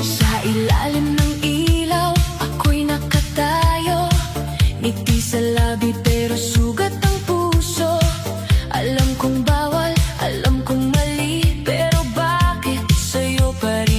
Sa ilalim ng ilaw, ako'y nakatayo. Ngiti sa labi pero sugat ang puso. Alam kong bawal, alam kong mali, pero bakit sa'yo pa rin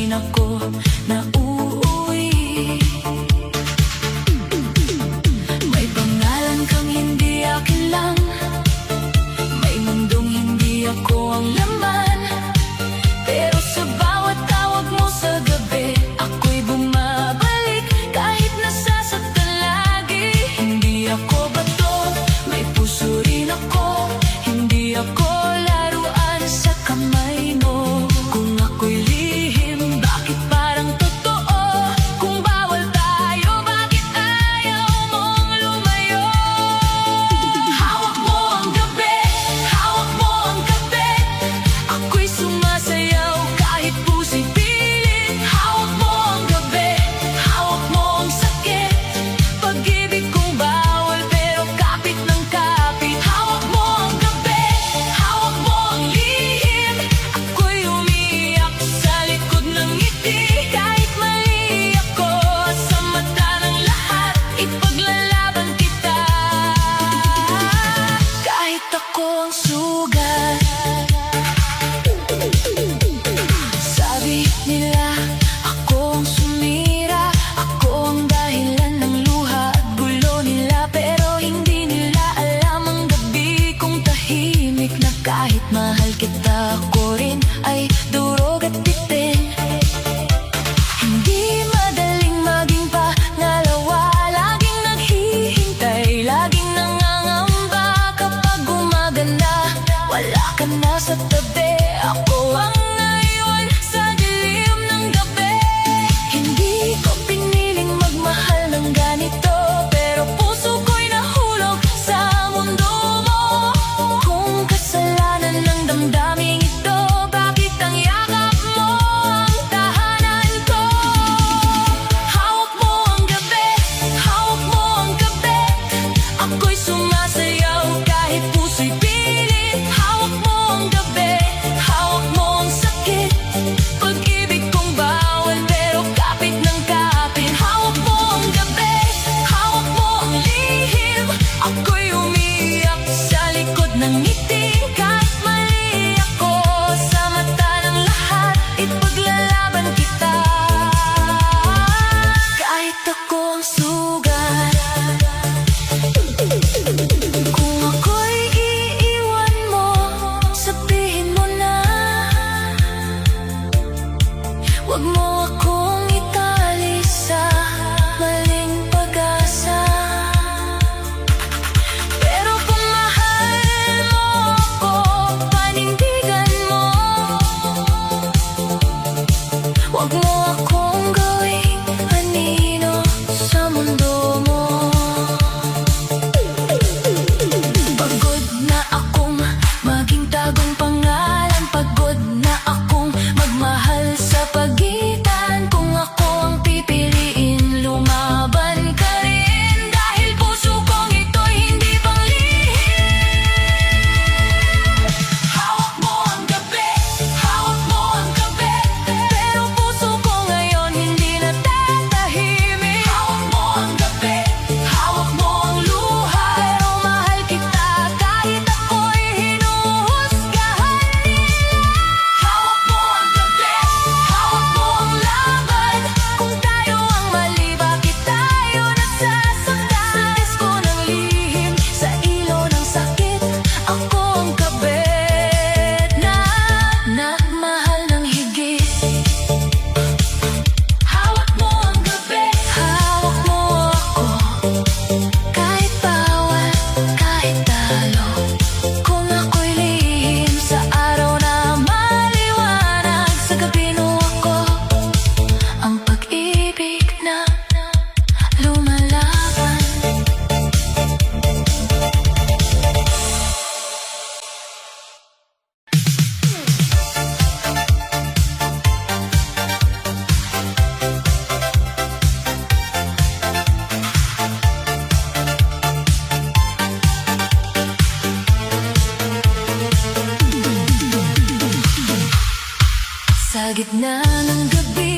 Sa gitna ng gabi,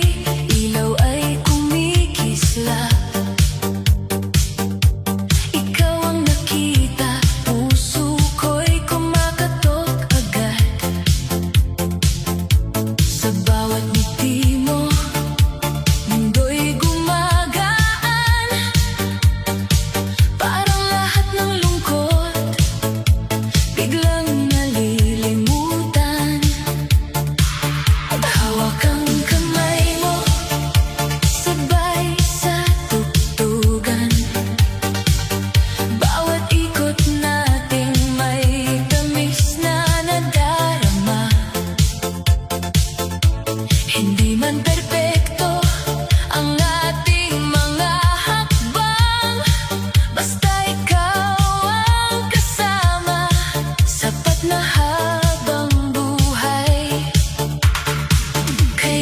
ilaw ay kumikislap. Ikaw ang nakita, puso ko'y kumakatok agad. Sa bawat ngiti mo, mundo'y gumagaan. Parang lahat ng lungkot biglang nalilimutan. Hawak ang kamay mo, sabay sa tugtugan. Bawat ikot nating may tamis na nadarama. Hindi man perpekto ang ating mga hakbang, basta ikaw ang kasama, sapat na habang buhay. Kaya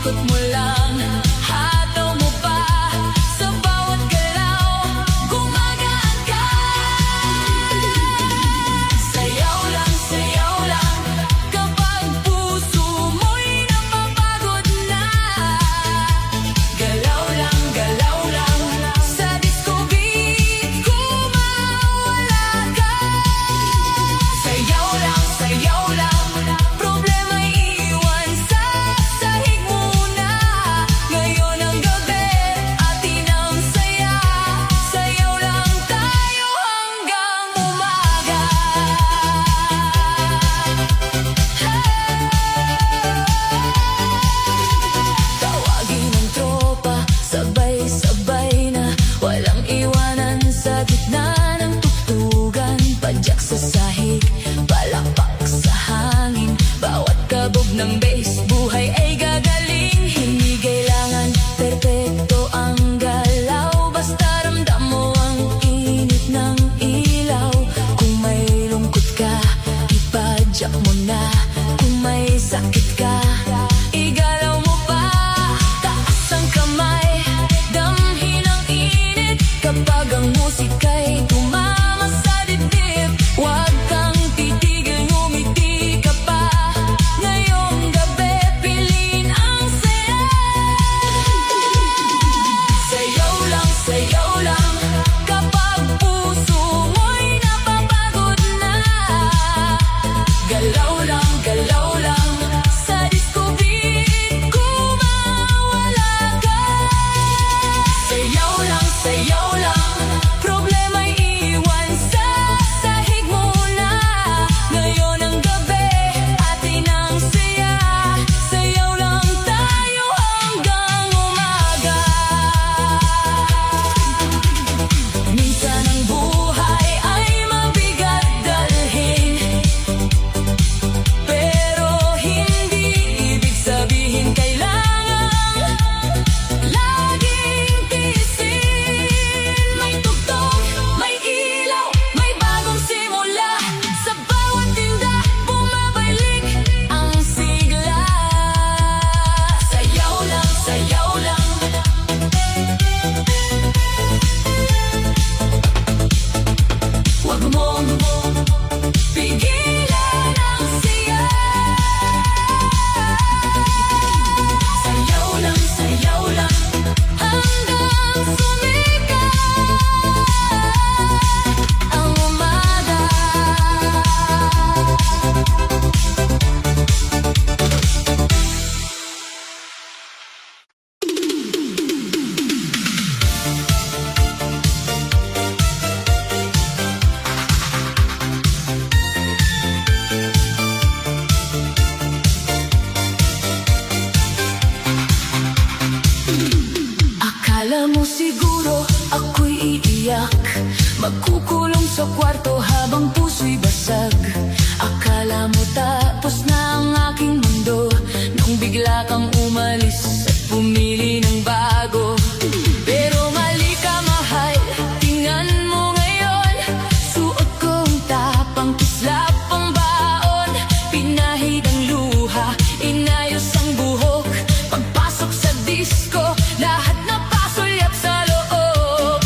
ikot mo lang, hataw mo pa, sa bawat galaw, gumagaan ka. Sayaw lang, kapag puso mo'y napapagod na. Galaw lang, sa disco beat, kumawala ka. Sayaw lang, problema'y iwan sa sahig muna. Ngayon ang gabi, atin ang saya. Sayaw lang tayo hanggang umaga. Tawagin ang tropa, sabay-sabay na, walang iwanan sa gitna ng tugtugan. Padyak sa sahig, palakpak sa hangin, bawat kabog ng bass, buhay ay gagaling. Hindi kailangan perpekto ang galaw, basta ramdam mo ang init ng ilaw. Kung may lungkot ka, ipadyak mo na. Kung may sakit ka, igalaw mo pa. Taas ang kamay, damhin ang init, kapag ang musika'y tumama sa dibdib. Huwag kang titigil, ngumiti ka pa. Ngayong gabi, piliin ang saya. Sayaw lang, kapag puso mo'y napapagod na. Galaw lang, sa disco beat, kumawala ka. Sayaw lang, problema'y iwan sa sahig muna. Ngayon ang gabi, atin ang saya. Sayaw lang tayo hanggang umaga. Minsan ang buhay ay mabigat dalhin, pero hindi ibig sabihin kailangan laging tiisin. May tugtog, may ilaw, may bagong simula. Sa bawat tinda, bumabalik ang sigla. Sayaw lang, huwag mong pigilan ang siya. Sayaw lang, hanggang sumikat ang umaga. Akala mo siguro ako'y iiyak, magkukulong sa kwarto habang puso'y basag. Akala mo tapos na ang aking mundo, nung bigla kang umalis at pumili ng bago. Pero mali ka, mahal, tingnan mo ngayon. Suot kong tapang, kislap ang baon, pinahid ang luha, inayos ang buhok. Pagpasok sa disco, lahat na pasulyap sa loob.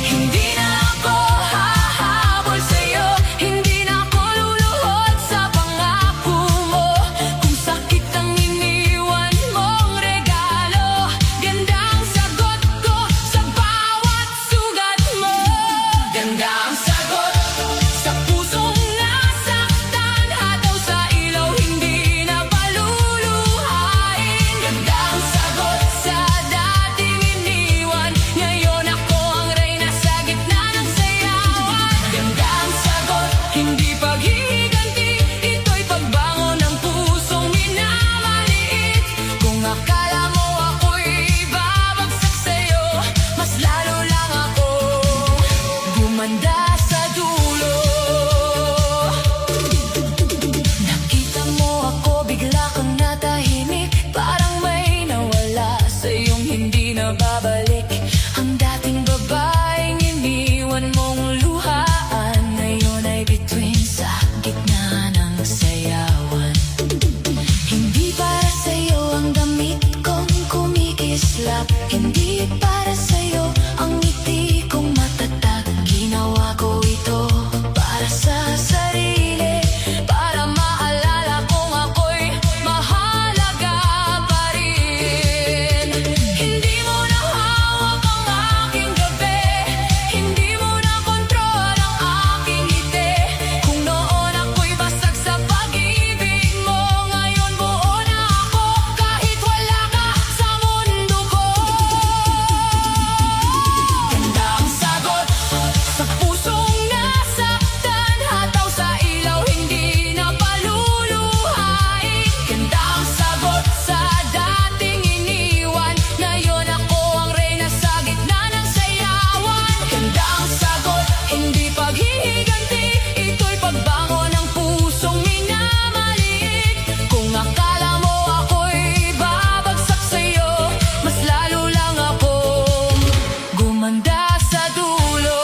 Hindi na ako hahabol sa'yo, hindi na ako luluhod sa pangako mo. Kung sakit ang iniwan mong regalo, kislap. Hindi para sa'yo ang ngiti kong matatag. Ginawa ko ito para sa sarili, para maalala kong ako'y mahalaga pa rin. Hindi mo na hawak ang aking gabi, hindi mo na kontrol ang aking ngiti. Kung noon ako'y basag sa pag-ibig mo, ngayon buo na ako kahit wala ka sa mundo ko. Ganda ang sagot sa pusong nasaktan, hataw sa ilaw, hindi na paluluhain. Ganda ang sagot sa dating iniwan, ngayon ako ang reyna sa gitna ng sayawan. Ganda ang sagot, hindi paghihiganti, ito'y pagbango ng pusong minamaliit. Kung akala mo ako'y babagsak sa'yo, mas lalo lang akong gumanda sa dulo.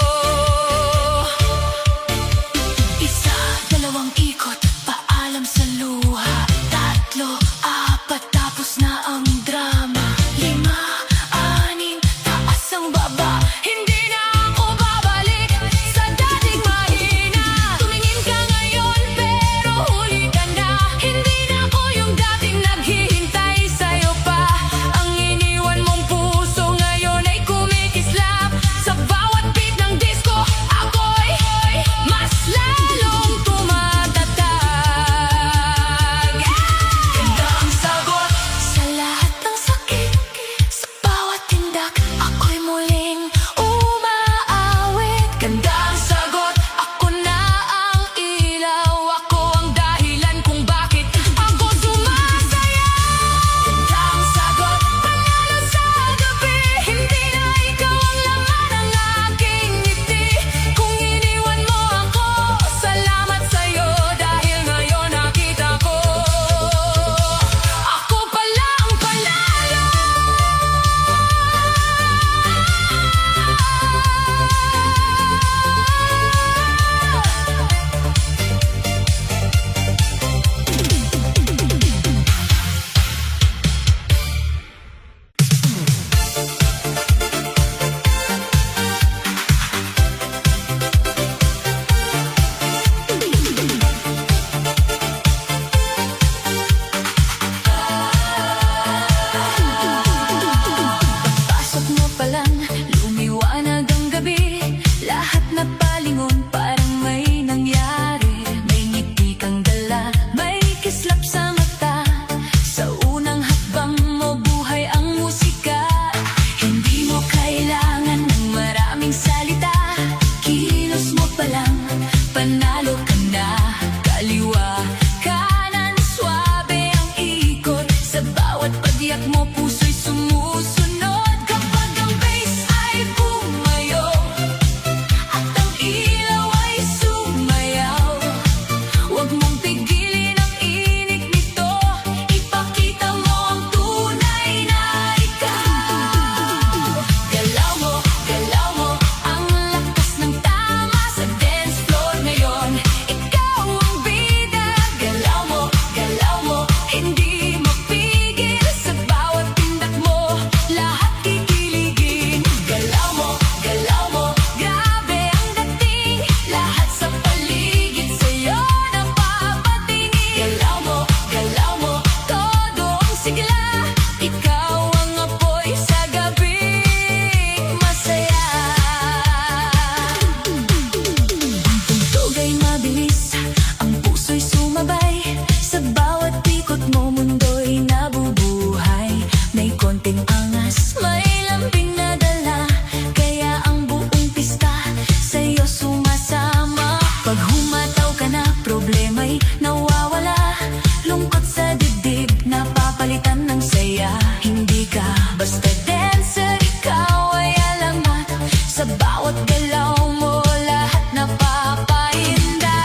Isa, dalawang ikot, paalam sa luha. Tatlo, apat, tapos na ang drama. Lima, anim, taas ang baba. Hindi na ako babalik sa dating mahina. Tumingin ka ngayon pero huli ka na. Hindi na ako yung dating naghihintay sa'yo pa. Ang iniwan mong puso ngayon ay kumikislap. Sa bawat beat ng disco, ako'y mas lalong tumatatag. Ganda ang sagot sa lahat ng sakit, sa bawat tindak, ako'y muling umaawit. Ganda ang sagot, ako na ang ilaw, ako ang dahilan kung bakit ako sumasaya. Ganda ang sagot, panalo sa gabi, hindi na ikaw ang laman ng aking ngiti. Kung iniwan mo ako, salamat sa'yo, dahil ngayon nakita ko ako pala ang panalo. Pasok mo pa lang, lumiwanag ang gabi. Lahat na palingon, parang may nangyari. May ngiti kang dala, may kislap sa mata. Sa unang hakbang mo, buhay ang musika. Hindi mo kailangan ng maraming salita. Kilos mo pa lang, panalo ka na. Kaliwa, kanan, swabe ang ikot. Sa bawat pagyak mo, puso'y sumusunod. Kapag ang bass ay bumayo at ang ilaw ay sumayaw, huwag mong pigilin ang inig nito. Ipakita mo ang tunay na ikaw. Galaw mo ang lakas ng tama sa dance floor ngayon. Ikaw ang bida. Galaw mo, hindi mapigil. Sa bawat tindak mo, lahat kikiligin. Galaw mo, grabe ang dating. Lahat sa paligid sa'yo napapatingin. Galaw mo, todo ang sigla. Ikaw ang apoy sa gabing masaya. Ang tugtog ay mabilis, ang puso'y sumabay. Sa bawat ikot mo, mundo'y nabubuhay. May konting angas, may lambing na dala. Kaya ang buong pista sa'yo sumasama. Pag humataw ka na, problema'y nawawala. Lungkot sa dibdib, napapalitan ng saya. Hindi ka basta dancer, ikaw ay alamat. Sa bawat galaw mo, lahat napapahinda.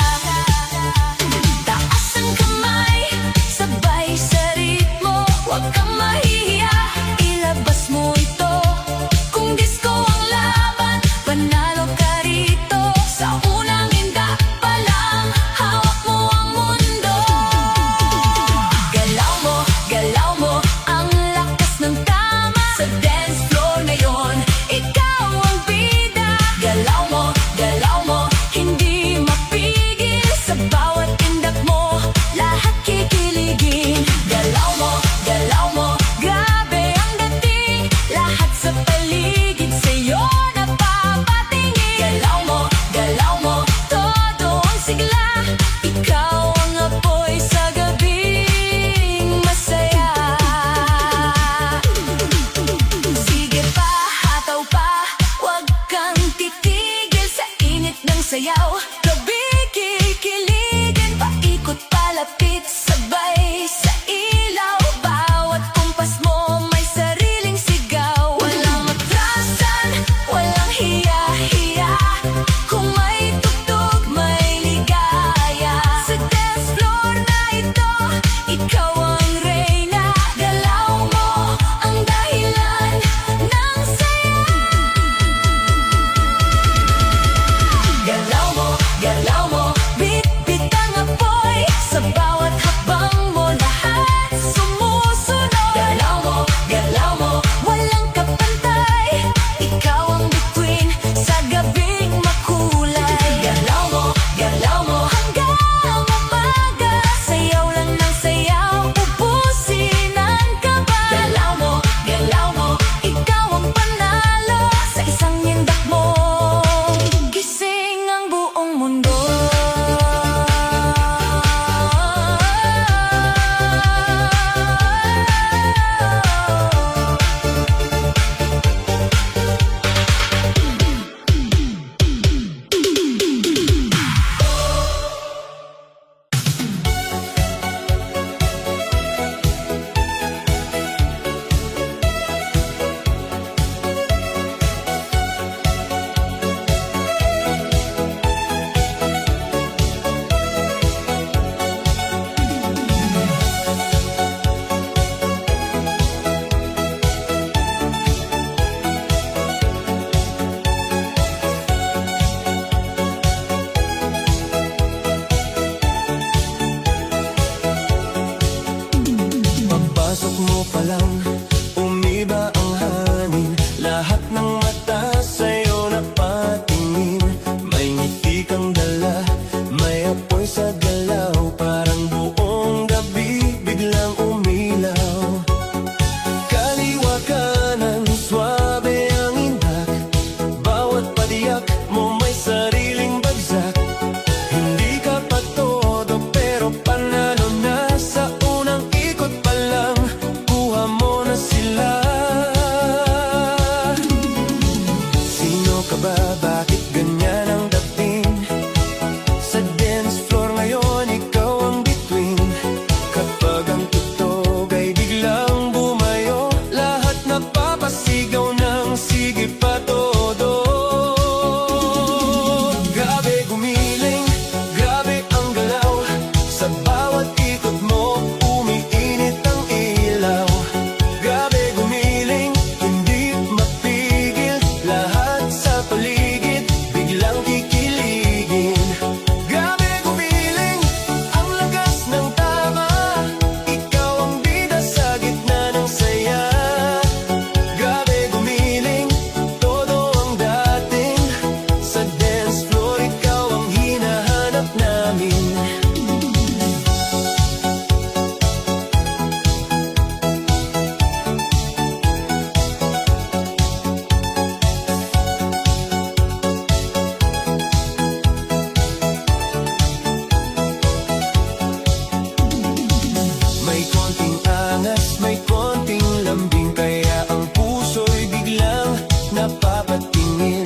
Taas ang kamay, sabay sa ritmo. Huwag kang mahihiya, ilabas pa lang, umiba ang hangin. Lahat ng mata sa'yo napatingin. May ngiti kang dala, may apoy sa galaw. Parang buong gabi biglang umilaw. Kaliwa kanan, swabe ang indak. Bawat padiyak mo may sariling bagsak. Hindi ka pa todo pero panalo na. Sa unang ikot pa lang, kuha mo na sila. Sino ka ba? Bakit ganyan ang dating? Sa dance floor ngayon, ikaw ang bituin. Kapag ang tugtog ay biglang bumayo, lahat napapasigaw ng sige pa todo. Grabe gumiling, grabe ang galaw. Sa bawat ikot mo, umiinit ang ilaw. Grabe gumiling, hindi mapigil. Lahat sa paligid, biglang kikiligin. Grabe gumiling, ang lakas ng tama. Ikaw ang bida sa gitna ng saya. Grabe gumiling, todo ang dating. Sa dance floor, ikaw ang hinahanap namin. May konting angas, may konting lambing. Kaya ang puso'y biglang napapatingin.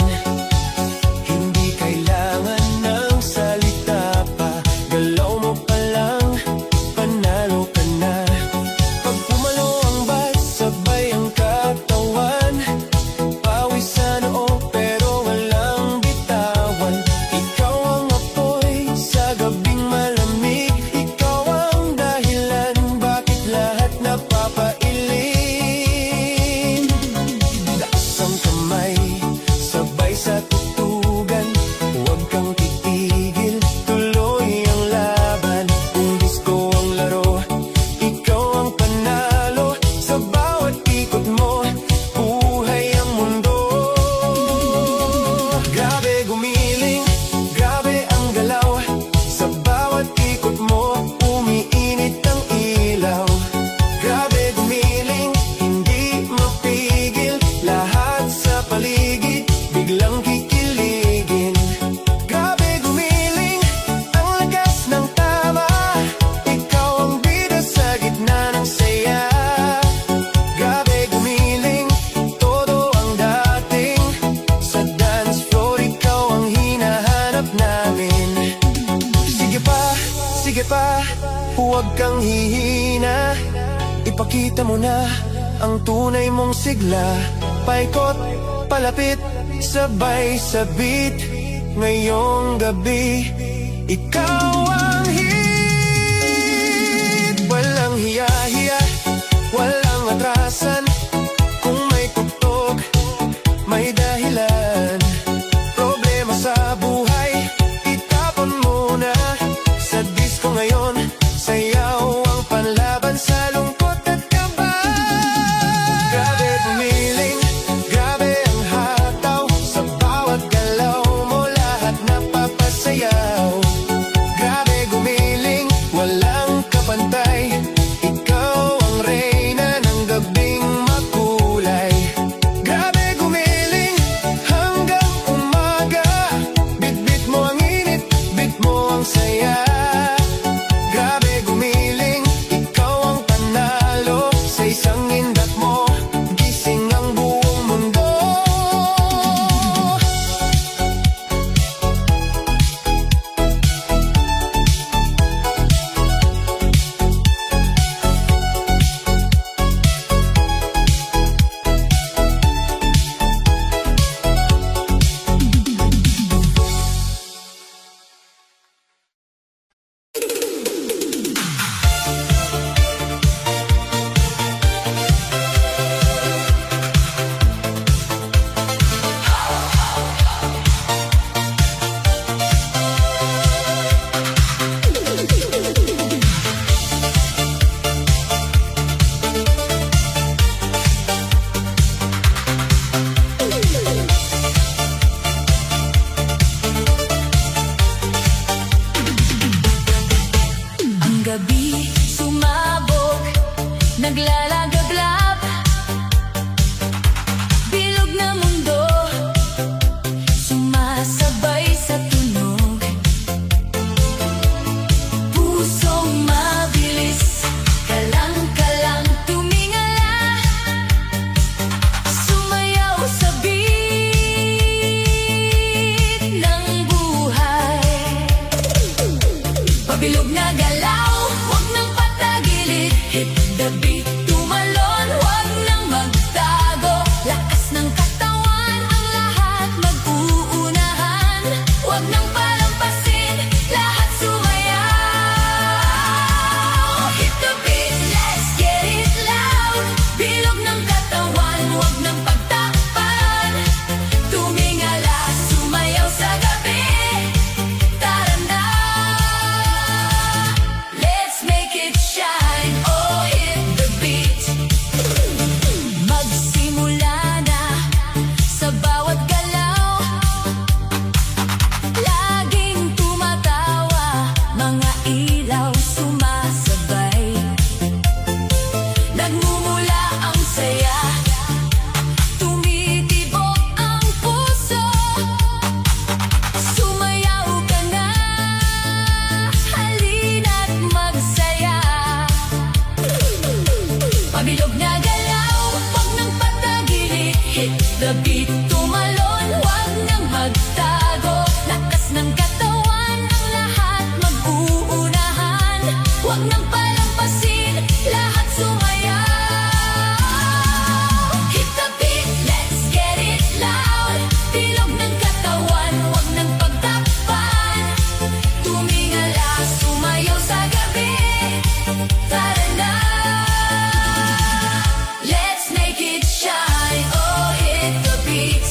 Hindi kailangan ng salita pa. Galaw mo pa lang, panalo ka na. Pag pumalo ang bat, sabay ang katawan. Pawis sa noo, pero walang bitawan. Ikaw ang apoy sa gabing malamig. Ikaw ang dahilan bakit lahat napapailing. Taas ang kamay, sabay sa tutugan. Huwag kang titigil, tuloy ang laban. Kung disco ang laro, ikaw ang panalo. Sa bawat ikot mo, buhay ang mundo. Grabe gumiling, grabe ang galaw. Sa bawat ikot mo, umiinit ang ilaw. Grabe gumiling, hindi mapigil. Lahat sa paligid, biglang kikiligin. Grabe gumiling, ang lakas ng tama. Ikaw ang bida sa gitna ng saya. Grabe gumiling, todo ang dating. Sa dance floor, ikaw ang hinahanap namin. Sige pa, huwag kang hihina. Ipakita mo na ang tunay mong sigla. Paikot, palapit, sabay sa beat. Ngayong gabi, ikaw ang hit. Walang hiya-hiya, walang atrasan. Kung may tugtog, may dahilan. Problema sa buhay, itapon mo na. Sa disco ngayon, sayaw ang panlaban sa lungkot at kaba. Grabe gumiling, grabe ang hataw. Sa bawat galaw mo, lahat napapasayaw. Grabe gumiling, walang kapantay. Ikaw ang reyna ng gabing Pabilog na galaw, huwag nang patagilid. Hit the beat, tumalon, huwag nang magtago. Lakas ng katawan, ang lahat mag-uunahan. Huwag nang palampasin, lahat sumayaw. Hit the beat, let's get it loud. Bilog ng katawan, huwag nang pagtakpan. Tumingala, sumayaw sa gabi. Tara na, let's make it shine. Oh, hit the beat. Magsimula na sa bawat galaw. Laging tumatawa, mga ilaw sumasabay. Nagmumula ang saya, tumitibok ang puso. Sumayaw ka na, halina't magsaya. Pabilog na galaw, huwag nang patagilid. Hit the beat, tumalon, huwag nang magtago. Lakas ng katawan, ang lahat mag-uunahan. Huwag nang palampasin, lahat sumayaw. Hit the beat, let's get it loud. Bilog ng katawan, huwag nang pagtakpan. Tumingala, sumayaw sa gabi. Tara na, let's make it shine. Oh, hit the beat.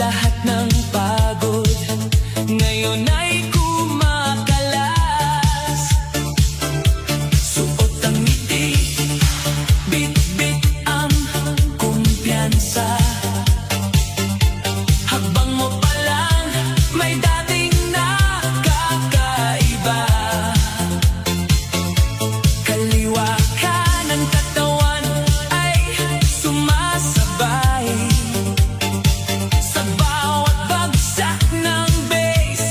lahat ng pagod ngayon ay kumakalas. Suot ang ngiti, bit-bit ang kumpiyansa. Hakbang mo pa lang, may dating nakakaiba. Kaliwa kanan katawan ay sumasabay. Sa bawat bagsak ng bass,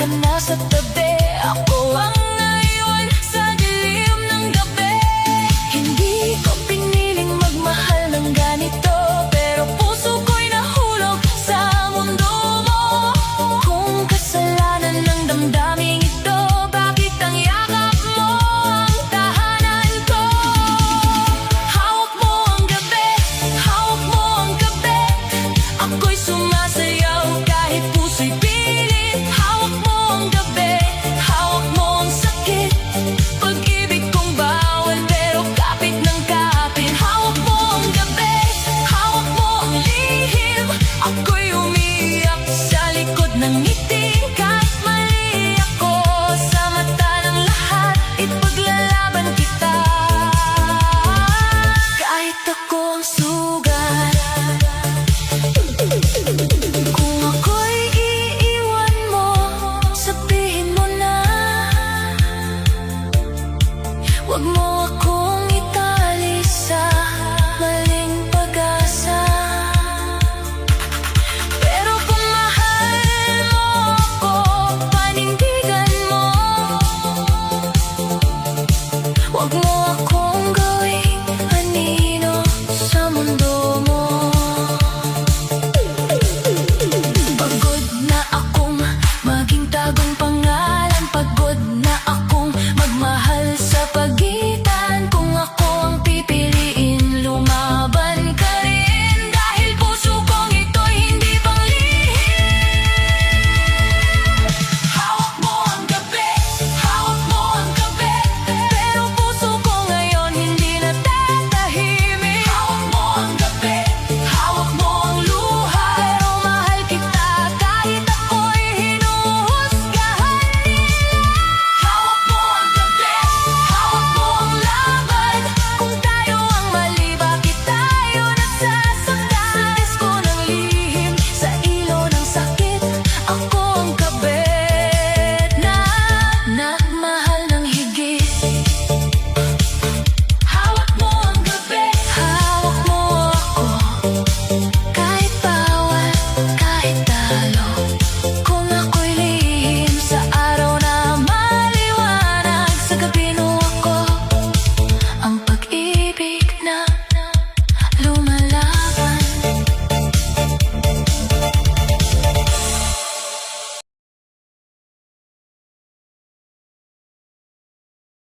ka na sa tabi